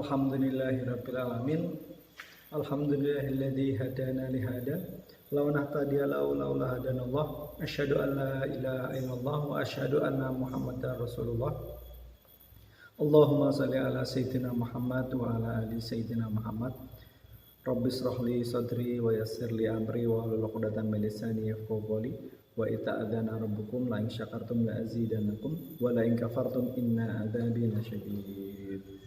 Alhamdulillahirabbil alamin. Alhamdulillahilladzi hadana li hada. Law nahtadiya laula hadanallah. Asyhadu an la ilaha illallah wa asyhadu anna Muhammadar Rasulullah. Allahumma shalli ala sayyidina Muhammad wa ala ali sayyidina Muhammad. Rabbi shrah li sadri wa yassir li amri wa hlul 'uqdatam min lisani yafqahu qawli. Wa ita'adzana rabbukum la in syakartum la azidannakum wa la in kafartum inna adzabi lasyadid.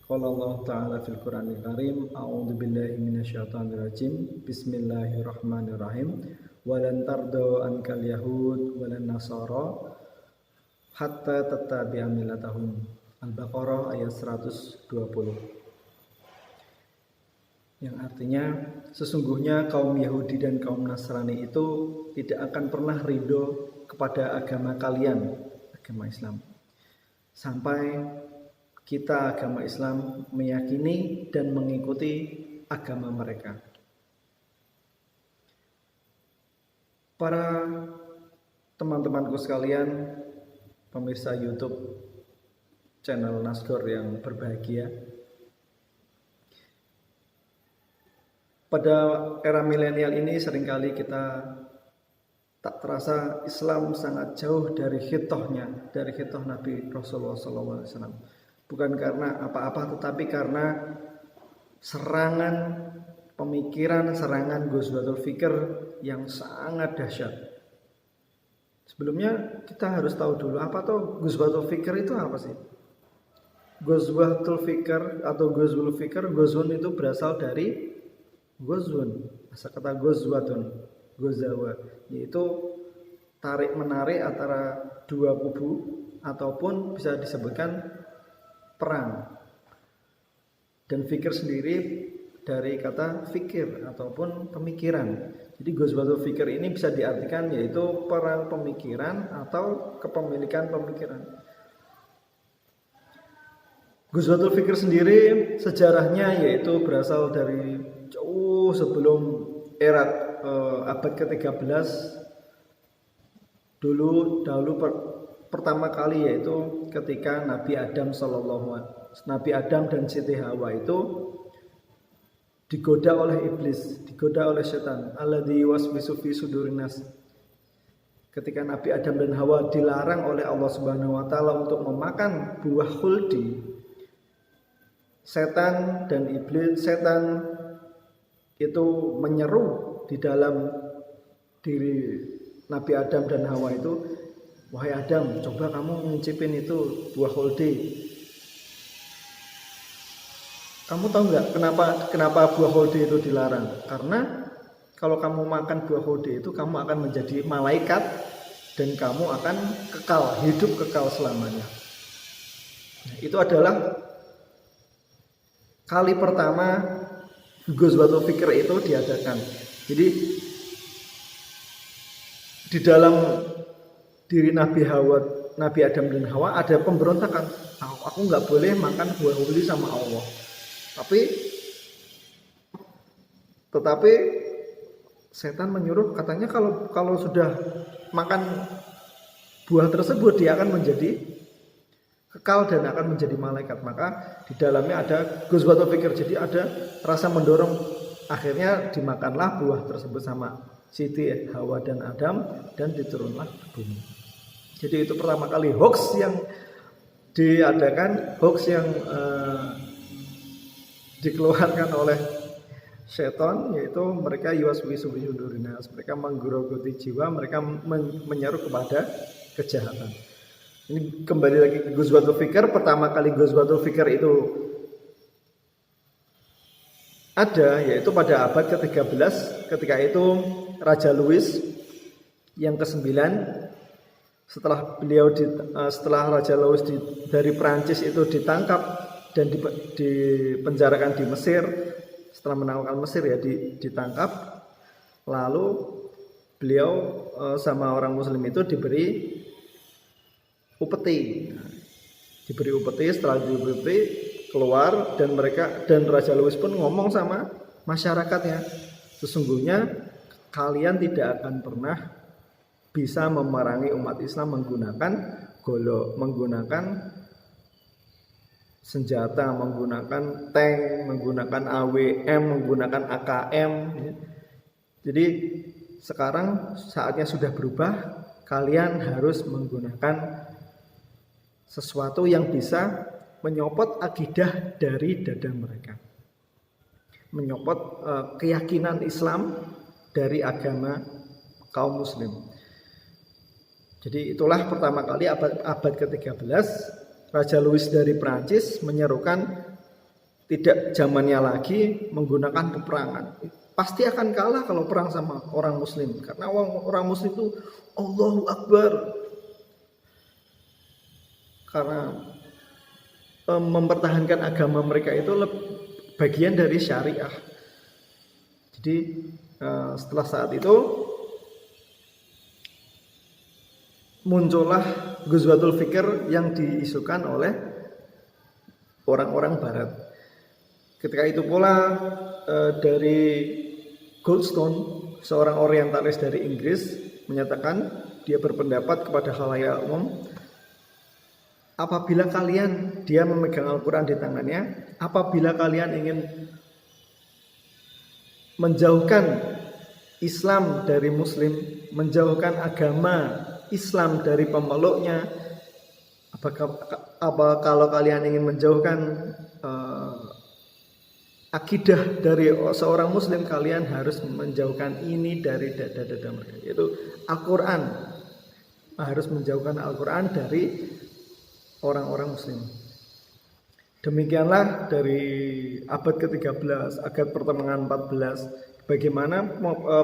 Qala Allah Ta'ala fil Qur'anil Karim, a'udzu billahi minasyaitonir rajim. Bismillahirrahmanirrahim. Walan tardo ankal yahud walan nasara hatta tattabi'a millatahum. Al-Baqarah ayat 120. Yang artinya sesungguhnya kaum Yahudi dan kaum Nasrani itu tidak akan pernah ridho kepada agama kalian, agama Islam, sampai kita agama Islam meyakini dan mengikuti agama mereka. Para teman-temanku sekalian, pemirsa YouTube channel Nasgor yang berbahagia, pada era milenial ini seringkali kita tak terasa Islam sangat jauh dari hitohnya, dari hitoh Nabi Rasulullah SAW. Bukan karena apa-apa, tetapi karena serangan pemikiran, serangan ghazwatul fikr yang sangat dahsyat. Sebelumnya kita harus tahu dulu apa tuh ghazwatul fikr itu apa sih? Ghazwatul fikr atau ghazwul fikr, ghazwun itu berasal dari ghazwun, asal kata ghazwatun, ghazawa, yaitu tarik menarik antara dua kubu ataupun bisa disebutkan perang. Dan fikir sendiri dari kata fikir ataupun pemikiran. Jadi ghazwatul fikir ini bisa diartikan yaitu perang pemikiran atau kepemilikan pemikiran. Ghazwatul fikir sendiri sejarahnya yaitu berasal dari jauh sebelum era abad ke-13. Dahulu pertama kali yaitu ketika Nabi Adam dan Siti Hawa itu digoda oleh iblis, digoda oleh setan. Alladzi waswisu fi sudurin nas. Ketika Nabi Adam dan Hawa dilarang oleh Allah Subhanahu wa taala untuk memakan buah khuldi, setan itu menyeru di dalam diri Nabi Adam dan Hawa itu, wahai Adam, coba kamu ngincipin itu buah khuldi. Kamu tahu nggak kenapa buah khuldi itu dilarang? Karena kalau kamu makan buah khuldi itu kamu akan menjadi malaikat dan kamu akan hidup kekal selamanya. Nah, itu adalah kali pertama ghazwatul fikr itu diadakan. Jadi di dalam diri Nabi Adam dan Hawa ada pemberontakan. Aku nggak boleh makan buah khuldi sama Allah. Tetapi setan menyuruh, katanya kalau sudah makan buah tersebut dia akan menjadi kekal dan akan menjadi malaikat. Maka di dalamnya ada ghazwatul fikr. Jadi ada rasa mendorong, akhirnya dimakanlah buah tersebut sama Siti Hawa dan Adam dan diturunlah ke bumi. Jadi itu pertama kali hoax yang diadakan, hoax yang dikeluarkan oleh setan, yaitu mereka yuwaswisu fi sudurin nas, mereka menggerogoti jiwa, mereka menyeru kepada kejahatan. Ini kembali lagi ke ghazwatul fikr. Pertama kali ghazwatul fikr itu ada yaitu pada abad ke-13. Ketika itu Raja Louis yang ke-9, setelah Raja Louis dari Prancis itu ditangkap dan dipenjarakan di Mesir. Setelah menaklukkan Mesir ya ditangkap, lalu beliau sama orang Muslim itu diberi upeti. Setelah diberi upeti keluar, dan Raja Louis pun ngomong sama masyarakatnya, sesungguhnya kalian tidak akan pernah bisa memerangi umat Islam menggunakan golok, menggunakan senjata, menggunakan tank, menggunakan AWM, menggunakan AKM. Ya. Jadi sekarang saatnya sudah berubah, kalian harus menggunakan sesuatu yang bisa menyopot akidah dari dada mereka, menyopot keyakinan Islam dari agama kaum muslim. Jadi itulah pertama kali abad ke-13 Raja Louis dari Prancis menyerukan tidak zamannya lagi menggunakan peperangan. Pasti akan kalah kalau perang sama orang muslim, karena orang muslim itu Allahu Akbar, karena mempertahankan agama mereka itu bagian dari syariah. Jadi setelah saat itu muncullah Ghazwatul Fikr yang diisukan oleh orang-orang barat. Ketika itu pula dari Goldstone, seorang orientalis dari Inggris, menyatakan, dia berpendapat kepada khalayak umum, apabila kalian, dia memegang Al-Quran di tangannya, apabila kalian ingin menjauhkan Islam dari Muslim, menjauhkan agama Islam dari pemeluknya, apa kalau kalian ingin menjauhkan akidah dari seorang muslim, kalian harus menjauhkan ini dari dada-dada mereka, yaitu Al-Quran. Harus menjauhkan Al-Quran dari orang-orang muslim. Demikianlah dari abad ke-13, abad pertengahan 14, bagaimana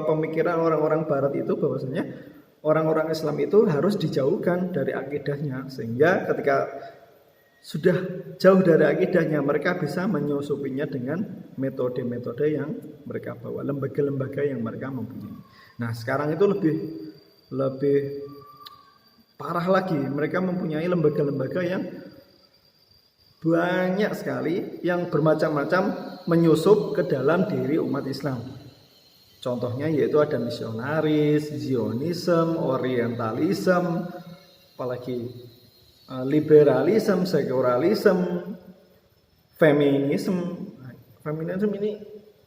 pemikiran orang-orang barat itu bahwasanya orang-orang Islam itu harus dijauhkan dari akidahnya, sehingga ketika sudah jauh dari akidahnya, mereka bisa menyusupinya dengan metode-metode yang mereka bawa, lembaga-lembaga yang mereka mempunyai. Nah, sekarang itu lebih parah lagi, mereka mempunyai lembaga-lembaga yang banyak sekali, yang bermacam-macam menyusup ke dalam diri umat Islam. Contohnya yaitu ada misionaris, Zionisme, Orientalisme, apalagi liberalisme, sekularisim, feminisme. Feminisme ini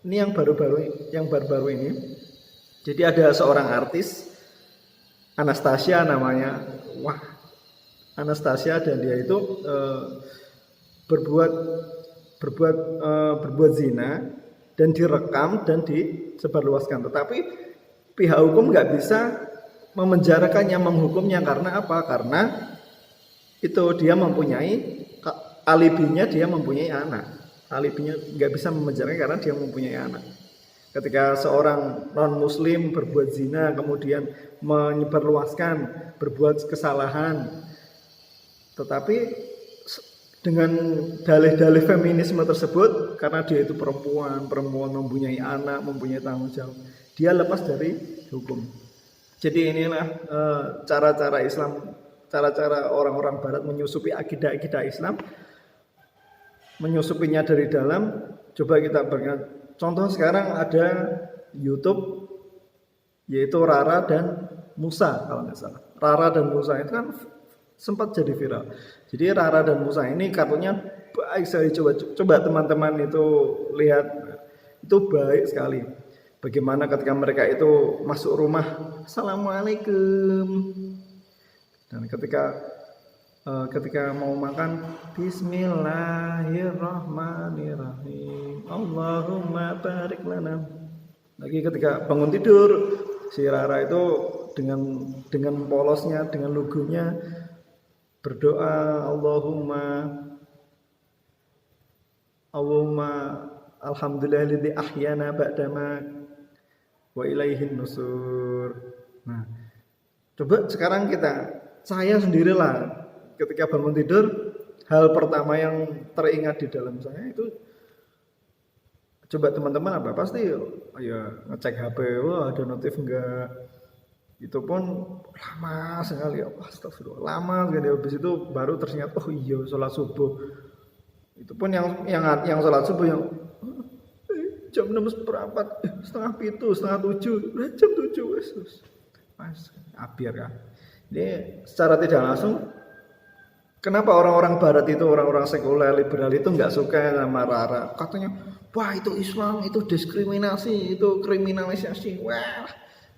yang baru-baru ini. Jadi ada seorang artis, Anastasia namanya. Wah, Anastasia, dan dia itu berbuat zina dan direkam dan disebarluaskan. Tetapi pihak hukum nggak bisa memenjarakannya, menghukumnya, karena apa? Karena itu dia mempunyai alibinya, dia mempunyai anak. Alibinya nggak bisa memenjarakan karena dia mempunyai anak. Ketika seorang non muslim berbuat zina, kemudian menyebarluaskan, berbuat kesalahan, tetapi dengan dalih-dalih feminisme tersebut, karena dia itu perempuan mempunyai anak, mempunyai tanggung jawab, dia lepas dari hukum. Jadi inilah cara-cara Islam, cara-cara orang-orang barat menyusupi akidah-akidah Islam, menyusupinya dari dalam. Coba kita berikan contoh, sekarang ada YouTube, yaitu Rara dan Musa kalau nggak salah. Rara dan Musa itu kan sempat jadi viral. Jadi Rara dan Musa ini kartunya baik sekali, coba teman-teman itu lihat, itu baik sekali. Bagaimana ketika mereka itu masuk rumah, Assalamualaikum. Dan ketika mau makan, Bismillahirrahmanirrahim, Allahumma barik lana. Lagi ketika bangun tidur, si Rara itu dengan polosnya, dengan lugunya berdoa, Allahumma alhamdulillahilladzi ahyana ba'dama wa ilaihin nusur. Nah, coba sekarang saya sendirilah ketika bangun tidur, hal pertama yang teringat di dalam saya itu, coba teman-teman apa? Pasti ya ngecek HP, wah ada notif enggak? Itu pun lama sekali, astagfirullah, lama sekali. Habis itu baru teringat, oh iya sholat subuh. Itu pun yang sholat subuh yang jam 6:04, setengah 7, jam 7, mas, abiar kan. Jadi secara tidak langsung Kenapa orang-orang barat itu, orang-orang sekuler, liberal itu nggak suka sama Rara? Katanya, wah itu Islam, itu diskriminasi, itu kriminalisasi, wah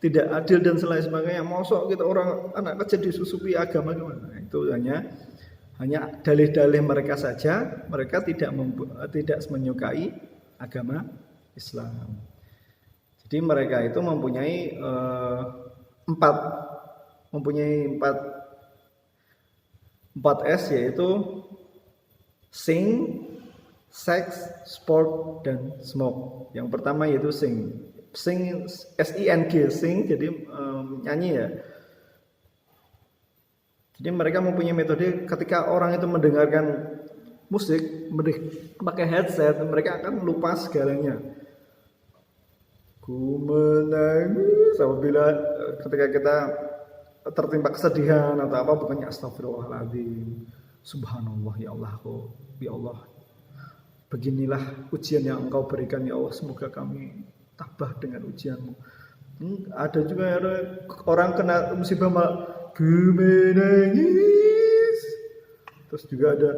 tidak adil dan selain sebagainya. Mosok kita orang anak kecil disusupi agama gimana? Itu hanya dalih-dalih mereka saja. Mereka tidak menyukai agama Islam. Jadi mereka itu mempunyai empat 4S, yaitu sing, sex, sport, dan smoke. Yang pertama yaitu sing. Sing, S-I-N-G, sing, jadi nyanyi ya. Jadi mereka mempunyai metode ketika orang itu mendengarkan musik, pakai headset, mereka akan lupa segalanya. Ku menangis apabila ketika kita tertimpa kesedihan atau apa, bukannya astagfirullahaladzim, subhanallah, ya Allah, ya Allah, beginilah ujian yang engkau berikan ya Allah, semoga kami tabah dengan ujianmu. Ada juga orang kena musibah malah menangis. Terus juga ada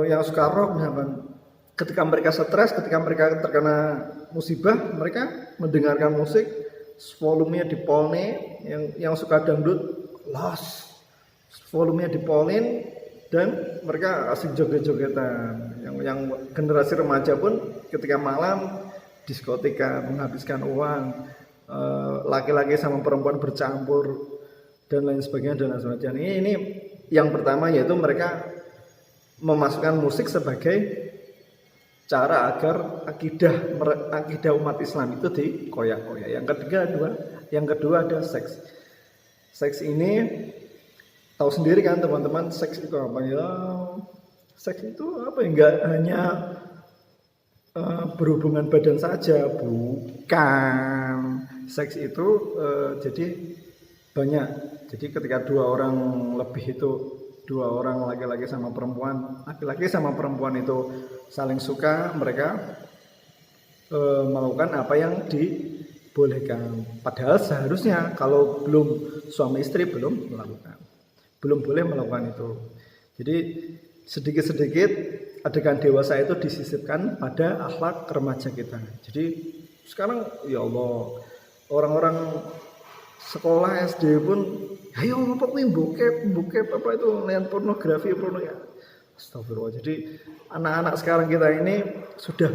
yang suka rock misalkan, ketika mereka stres, ketika mereka terkena musibah, mereka mendengarkan musik, volumenya dipolne. Yang suka dangdut, los, volumenya dipolin, dan mereka asik joget-jogetan. Yang generasi remaja pun ketika malam diskoteka, menghabiskan uang, laki-laki sama perempuan bercampur, dan lain sebagainya, dan lain sebagainya. Ini yang pertama, yaitu mereka memasukkan musik sebagai cara agar akidah umat Islam itu dikoyak-koyak. Yang kedua ada seks. Seks ini tahu sendiri kan teman-teman, seks itu apa ya? Seks itu apa ya? Enggak hanya berhubungan badan saja, bukan. Seks itu jadi banyak. Jadi ketika dua orang laki-laki sama perempuan, itu saling suka, mereka melakukan apa yang dibolehkan. Padahal seharusnya kalau belum suami istri belum boleh melakukan itu. Jadi sedikit-sedikit adegan dewasa itu disisipkan pada akhlak remaja kita. Jadi sekarang ya Allah, orang-orang sekolah SD pun, ayo apa kuwi bokep apa itu, lihat pornografi ya. Astagfirullah. Jadi anak-anak sekarang kita ini sudah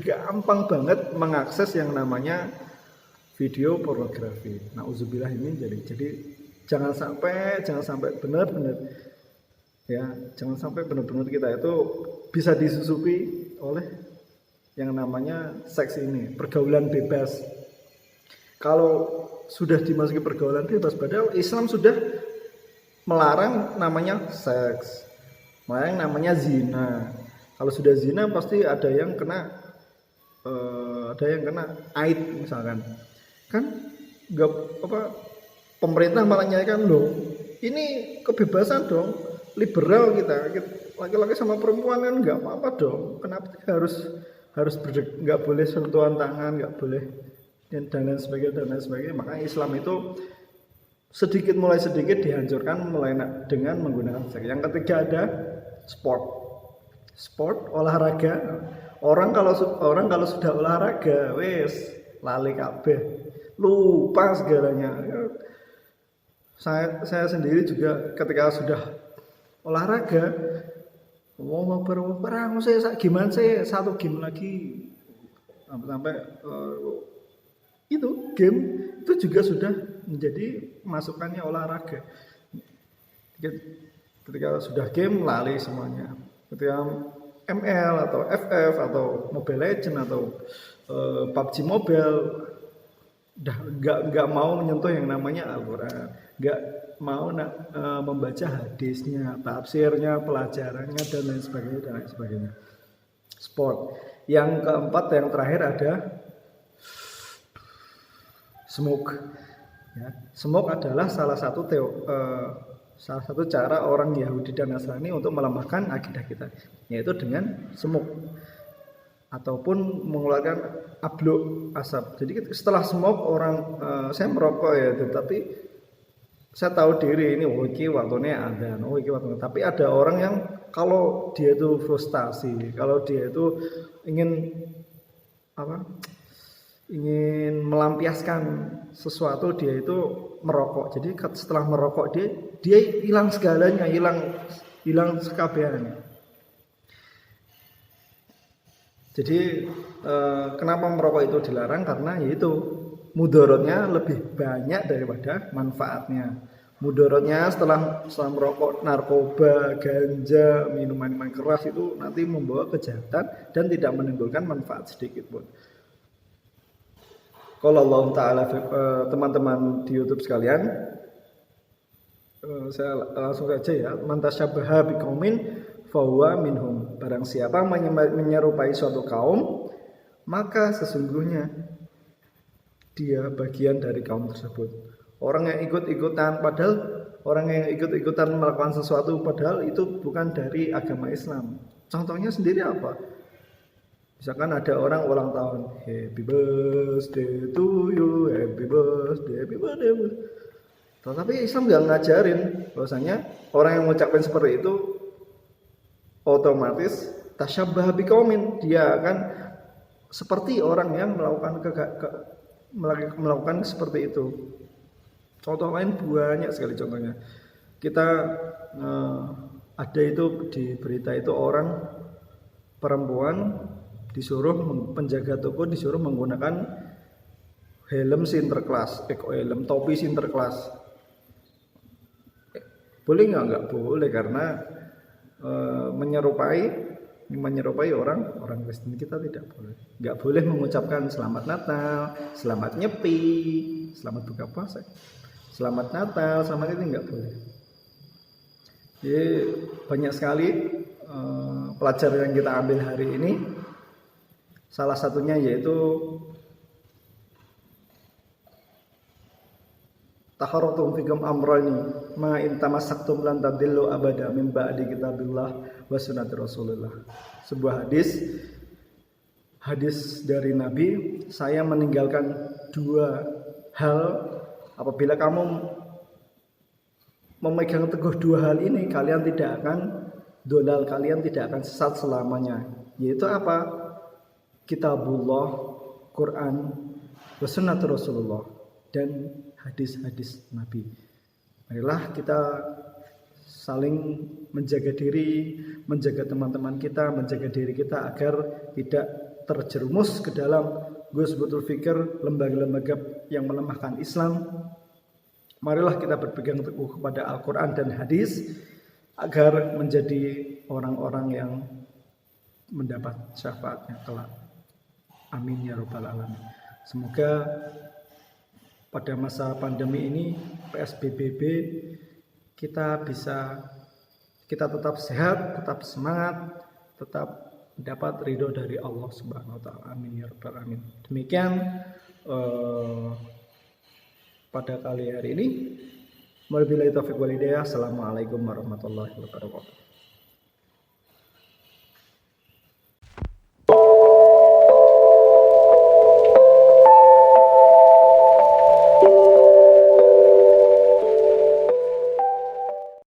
gampang banget mengakses yang namanya video pornografi. Nauzubillah ini jadi jangan sampai benar-benar kita itu bisa disusupi oleh yang namanya seks ini, pergaulan bebas. Kalau sudah dimasuki pergaulan bebas, padahal Islam sudah melarang namanya seks, melarang namanya zina. Kalau sudah zina pasti ada yang kena aid misalkan. Kan nggak pemerintah malah nyatakan loh, ini kebebasan dong, liberal kita laki-laki sama perempuan kan nggak apa-apa dong. Kenapa harus nggak boleh sentuhan tangan, nggak boleh dan lain sebagainya. Makanya Islam itu sedikit dihancurkan dengan menggunakan seks. Yang ketiga ada sport, olahraga. Orang kalau sudah olahraga, wes lali kabeh, lupa segalanya. Saya sendiri juga ketika sudah olahraga, mau perang saya gimana, saya satu game lagi sampai itu game itu juga sudah menjadi masukannya olahraga. Ketika sudah game lali semuanya. Ketika ML atau FF atau Mobile Legends atau PUBG Mobile, udah nggak mau menyentuh yang namanya Al-Quran, nggak mau membaca hadisnya, tafsirnya, pelajarannya, dan lain sebagainya. Sport. Yang keempat, yang terakhir ada smoke. Ya, smoke adalah salah satu cara orang Yahudi dan Nasrani untuk melemahkan akidah kita, yaitu dengan smoke ataupun mengeluarkan abluk asap. Jadi setelah smoke saya merokok ya, tetapi saya tahu diri ini, oh iki waktunya adzan, oh iki waktunya. Tapi ada orang yang kalau dia itu frustasi, kalau dia itu ingin apa? Ingin melampiaskan sesuatu, dia itu merokok. Jadi setelah merokok dia hilang segalanya, hilang sekabehannya. Jadi kenapa merokok itu dilarang? Karena yaitu mudaratnya lebih banyak daripada manfaatnya. Mudaratnya setelah merokok narkoba, ganja, minuman keras itu nanti membawa kejahatan dan tidak menimbulkan manfaat sedikit pun. Kalau Allah Ta'ala teman-teman di YouTube sekalian, saya langsung saja ya, man tasyabbaha biqaumin fahuwa minhum. Barang siapa menyerupai suatu kaum, maka sesungguhnya dia bagian dari kaum tersebut. Orang yang ikut-ikutan melakukan sesuatu padahal itu bukan dari agama Islam. Contohnya sendiri apa? Misalkan ada orang ulang tahun, happy birthday to you, happy birthday. Tetapi Islam nggak ngajarin bahwasanya orang yang mengucapkan seperti itu otomatis tasyabbaha biqaumin, dia akan seperti orang yang melakukan seperti itu. Contoh lain banyak sekali contohnya. Kita ada itu di berita itu orang perempuan disuruh penjaga toko disuruh menggunakan helm Sinterklas, topi Sinterklas. Boleh nggak boleh karena menyerupai orang Kristen. Kita tidak boleh. Nggak boleh mengucapkan selamat Natal, selamat Nyepi, selamat buka puasa, selamat Natal, selamat itu nggak boleh. Jadi banyak sekali pelajaran yang kita ambil hari ini. Salah satunya yaitu taharratum fikum amrani ma in tamassaktum lan tadillu abada min ba'di kitabillah wa sunnati Rasulullah. Sebuah hadis dari Nabi, saya meninggalkan dua hal, apabila kamu memegang teguh dua hal ini, kalian tidak akan dolal, kalian tidak akan sesat selamanya. Yaitu apa? Kitabullah, Quran, wa sunnati Rasulullah, dan hadis-hadis Nabi. Marilah kita saling menjaga diri, menjaga teman-teman kita, menjaga diri kita agar tidak terjerumus ke dalam ghusbatul fikr, lembaga-lembaga yang melemahkan Islam. Marilah kita berpegang teguh kepada Al-Quran dan hadis agar menjadi orang-orang yang mendapat syafaatnya kelak. Amin ya rabbal alamin. Semoga pada masa pandemi ini, PSBB, kita tetap sehat, tetap semangat, tetap dapat ridho dari Allah Subhanahu wa taala. Amin ya rabbal alamin. Demikian pada kali hari ini. Wabillahi taufiq wal hidayah. Assalamualaikum warahmatullahi wabarakatuh.